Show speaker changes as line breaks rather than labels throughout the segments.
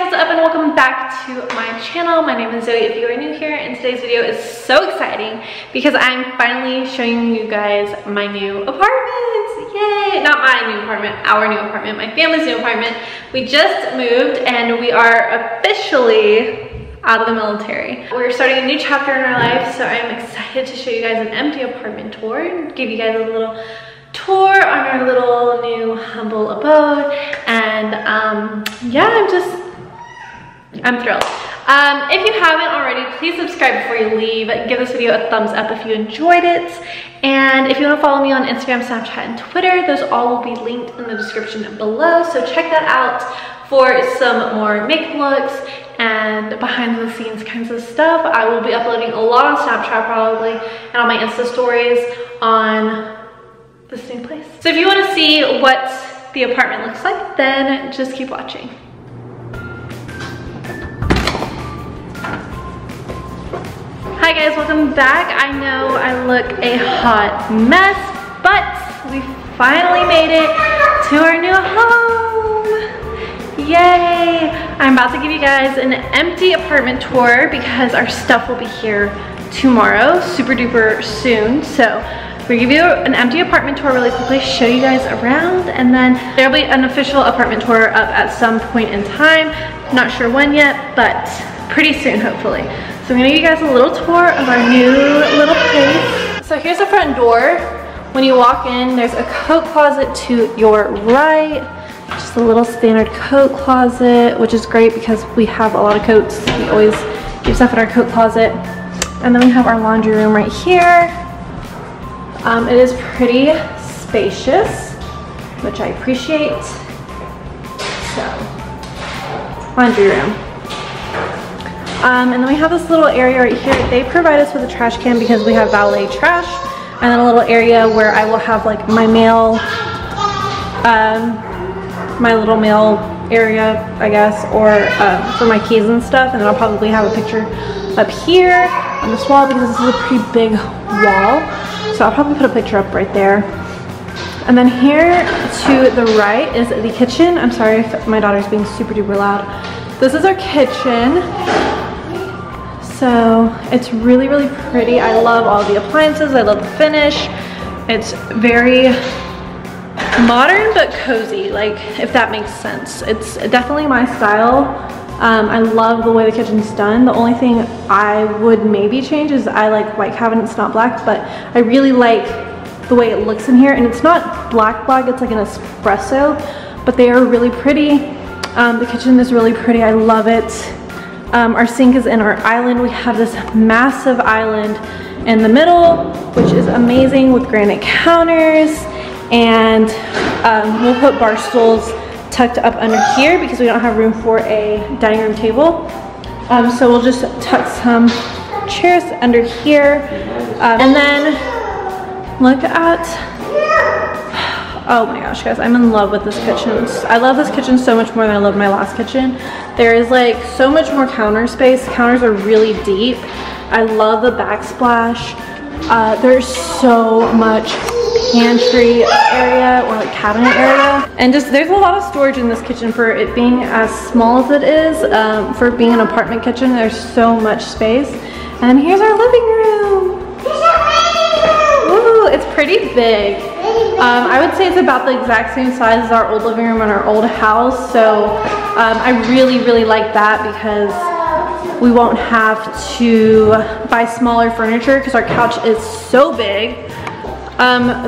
what's up and welcome back to my channel. My name is Zoe if you are new here, and today's video is so exciting because I'm finally showing you guys my new apartment. Yay! Not my new apartment, our new apartment, my family's new apartment. We just moved and we are officially out of the military. We're starting a new chapter in our life, so I'm excited to show you guys an empty apartment tour and give you guys a little tour on our little new humble abode. And yeah, I'm thrilled. If you haven't already, please subscribe before you leave. Give this video a thumbs up if you enjoyed it. And if you want to follow me on Instagram, Snapchat, and Twitter, those all will be linked in the description below. So check that out for some more makeup looks and behind the scenes kinds of stuff. I will be uploading a lot on Snapchat probably, and on my Insta stories on this new place. So if you want to see what the apartment looks like, then just keep watching. Hi guys, welcome back. I know I look a hot mess, but we finally made it to our new home. Yay! I'm about to give you guys an empty apartment tour because our stuff will be here tomorrow, super duper soon. So we'll give you an empty apartment tour really quickly, show you guys around, and then there'll be an official apartment tour up at some point in time. Not sure when yet, but pretty soon, hopefully. So I'm gonna give you guys a little tour of our new little place. So here's the front door. When you walk in, there's a coat closet to your right. Just a little standard coat closet, which is great because we have a lot of coats. We always keep stuff in our coat closet. And then we have our laundry room right here. It is pretty spacious, which I appreciate. So, laundry room. And then we have this little area right here. They provide us with a trash can because we have valet trash. And then a little area where I will have like my mail, my little mail area, I guess, or for my keys and stuff. And then I'll probably have a picture up here on this wall because this is a pretty big wall. So I'll probably put a picture up right there. And then here to the right is the kitchen. I'm sorry if my daughter's being super duper loud. This is our kitchen. So it's really, really pretty. I love all the appliances. I love the finish. It's very modern but cozy, like, if that makes sense. It's definitely my style. I love the way the kitchen's done. The only thing I would maybe change is I like white cabinets, not black, but I really like the way it looks in here. And it's not black, it's like an espresso, but they are really pretty. The kitchen is really pretty. I love it. Our sink is in our island. We have this massive island in the middle, which is amazing, with granite counters. And we'll put bar stools tucked up under here because we don't have room for a dining room table. So we'll just tuck some chairs under here. And then look at, oh my gosh guys, I'm in love with this kitchen. I love this kitchen so much more than I loved my last kitchen. There is like so much more counter space. Counters are really deep. I love the backsplash. There's so much pantry area or like cabinet area, and just there's a lot of storage in this kitchen for it being as small as it is. For being an apartment kitchen, there's so much space. And here's our living room. Ooh, it's pretty big. I would say it's about the exact same size as our old living room in our old house. So I really, really like that because we won't have to buy smaller furniture because our couch is so big.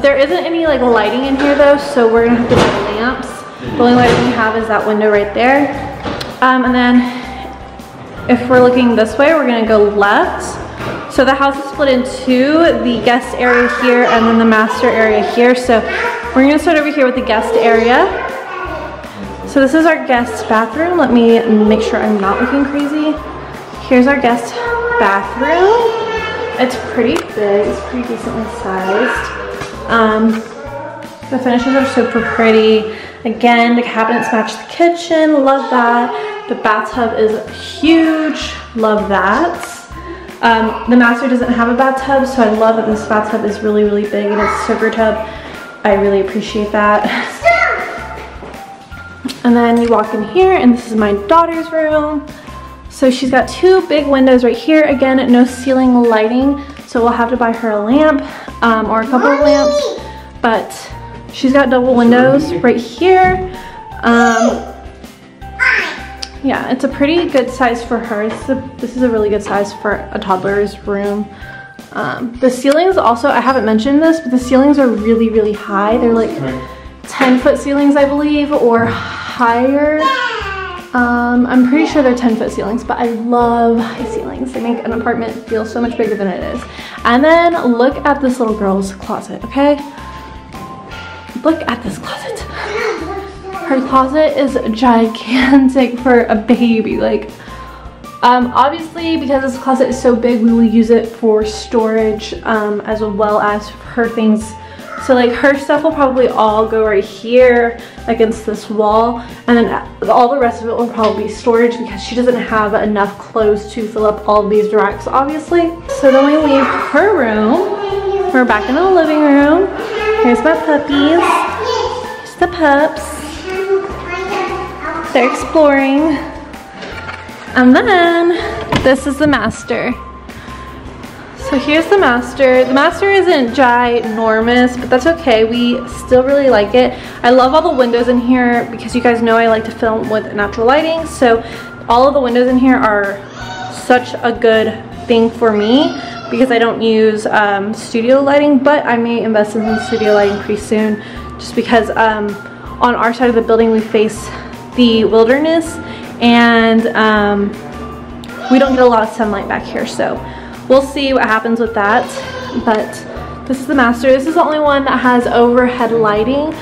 There isn't any like lighting in here though, so we're gonna have to buy lamps. The only lighting we have is that window right there. And then if we're looking this way, we're gonna go left. So the house is split into the guest area here and then the master area here. So we're gonna start over here with the guest area. So this is our guest bathroom. Let me make sure I'm not looking crazy. Here's our guest bathroom. It's pretty big, it's pretty decently sized. The finishes are super pretty. Again, the cabinets match the kitchen, love that. The bathtub is huge, love that. The master doesn't have a bathtub, so I love that this bathtub is really, really big and it's a soaker tub. I really appreciate that. And then you walk in here, and this is my daughter's room. So she's got 2 big windows right here. Again, no ceiling lighting, so we'll have to buy her a lamp or a couple of lamps. But she's got double windows right here. Yeah, it's a pretty good size for her. This is a really good size for a toddler's room. The ceilings also, I haven't mentioned this, but the ceilings are really, really high. They're like 10-foot ceilings, I believe, or higher. I'm pretty sure they're 10-foot ceilings, but I love high ceilings. They make an apartment feel so much bigger than it is. And then look at this little girl's closet, okay? Look at this closet. Her closet is gigantic for a baby. Like, obviously, because this closet is so big, we will use it for storage as well as her things. So like her stuff will probably all go right here against this wall, and then all the rest of it will probably be storage because she doesn't have enough clothes to fill up all of these racks, obviously. So then we leave her room. We're back in the living room. Here's my puppies. Here's the pups. They're exploring. And then this is the master. So here's the master. The master isn't ginormous, but that's okay. We still really like it. I love all the windows in here because you guys know I like to film with natural lighting. So all of the windows in here are such a good thing for me because I don't use studio lighting, but I may invest in some studio lighting pretty soon just because on our side of the building we face the wilderness, and we don't get a lot of sunlight back here, so we'll see what happens with that. But this is the master. This is the only one that has overhead lighting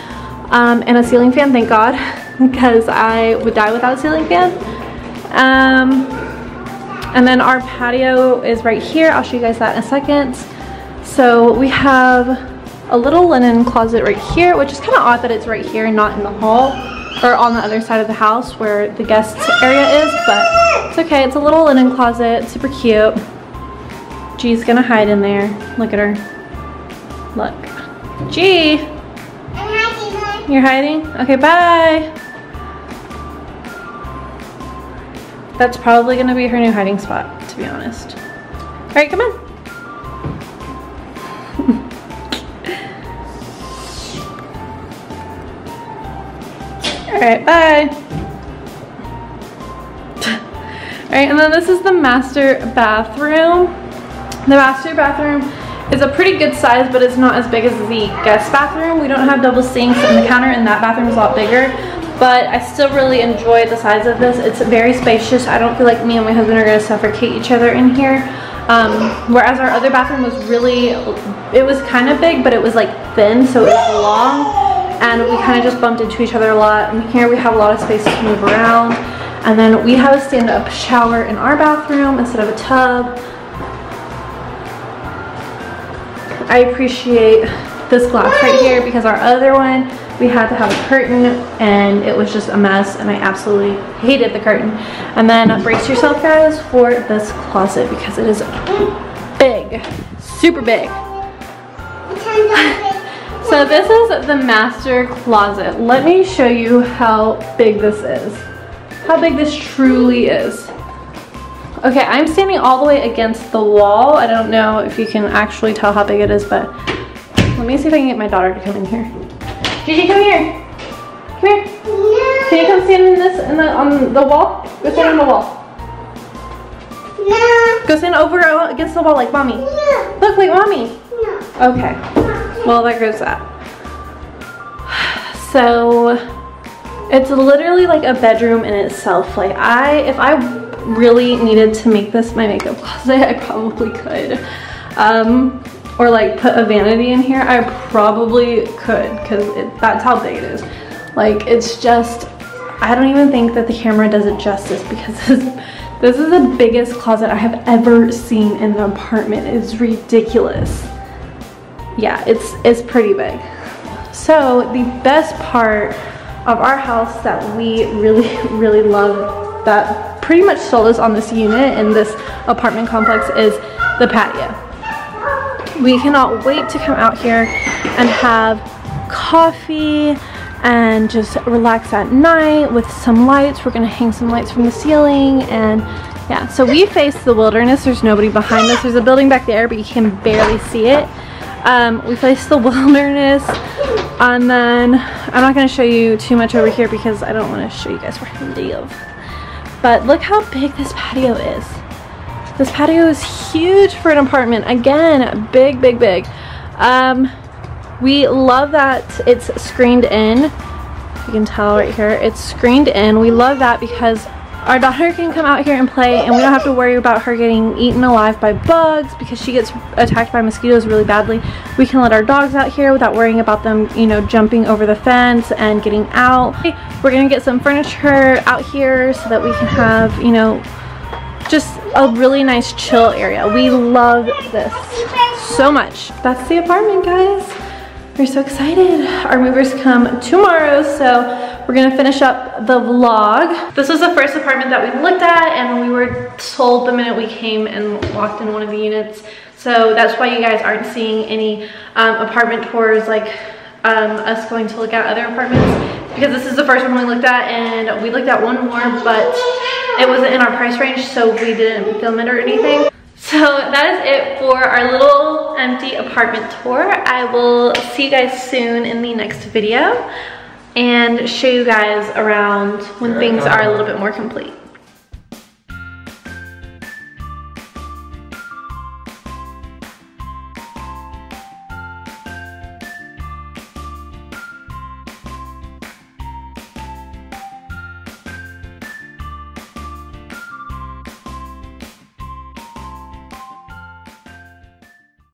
and a ceiling fan, thank God, because I would die without a ceiling fan. And then our patio is right here. I'll show you guys that in a second. So we have a little linen closet right here, which is kind of odd that it's right here and not in the hall or on the other side of the house where the guest area is, but it's okay. It's a little linen closet, super cute. G's gonna hide in there. Look at her. Look. G! I'm hiding. You're hiding? Okay, bye. That's probably gonna be her new hiding spot, to be honest. All right, come on. All right, bye. All right, and then this is the master bathroom. The master bathroom is a pretty good size, but it's not as big as the guest bathroom. We don't have double sinks, and the counter in that bathroom is a lot bigger, but I still really enjoy the size of this. It's very spacious. I don't feel like me and my husband are gonna suffocate each other in here. Whereas our other bathroom was really, it was kind of big, but it was like thin, so it was long. And we kind of just bumped into each other a lot. And here we have a lot of space to move around. And then we have a stand-up shower in our bathroom instead of a tub. I appreciate this glass right here because our other one, we had to have a curtain and it was just a mess, and I absolutely hated the curtain. And then brace yourself, guys, for this closet because it is big, super big. So this is the master closet. Let me show you how big this is. How big this truly is. Okay, I'm standing all the way against the wall. I don't know if you can actually tell how big it is, but let me see if I can get my daughter to come in here. Gigi, come here. Come here. No. Can you come stand in this on the wall? Go stand on the wall. No. Go stand over against the wall like mommy. No. Look like mommy. No. Okay. Well, there goes that. So it's literally like a bedroom in itself. Like if I really needed to make this my makeup closet, I probably could. Or like put a vanity in here, I probably could, because that's how big it is. Like, it's just, I don't even think that the camera does it justice, because this is the biggest closet I have ever seen in an apartment. It's ridiculous. Yeah, it's pretty big. So the best part of our house that we really love, that pretty much sold us on this unit in this apartment complex, is the patio. We cannot wait to come out here and have coffee, and just relax at night with some lights. We're gonna hang some lights from the ceiling, and yeah, so we face the wilderness. There's nobody behind us. There's a building back there, but you can barely see it. We face the wilderness, and then I'm not going to show you too much over here because I don't want to show you guys where I live. But look how big this patio is. This patio is huge for an apartment. Again, big, big, big. We love that it's screened in. You can tell right here, it's screened in. We love that because our daughter can come out here and play, and we don't have to worry about her getting eaten alive by bugs because she gets attacked by mosquitoes really badly. We can let our dogs out here without worrying about them, you know, jumping over the fence and getting out. We're gonna get some furniture out here so that we can have, you know, just a really nice chill area. We love this so much. That's the apartment, guys. We're so excited. Our movers come tomorrow, so we're gonna finish up the vlog. This was the first apartment that we looked at, and we were told the minute we came and walked in one of the units. So that's why you guys aren't seeing any apartment tours like us going to look at other apartments, because this is the first one we looked at, and we looked at one more, but it wasn't in our price range, so we didn't film it or anything. So that is it for our little empty apartment tour. I will see you guys soon in the next video and show you guys around when things are a little bit more complete.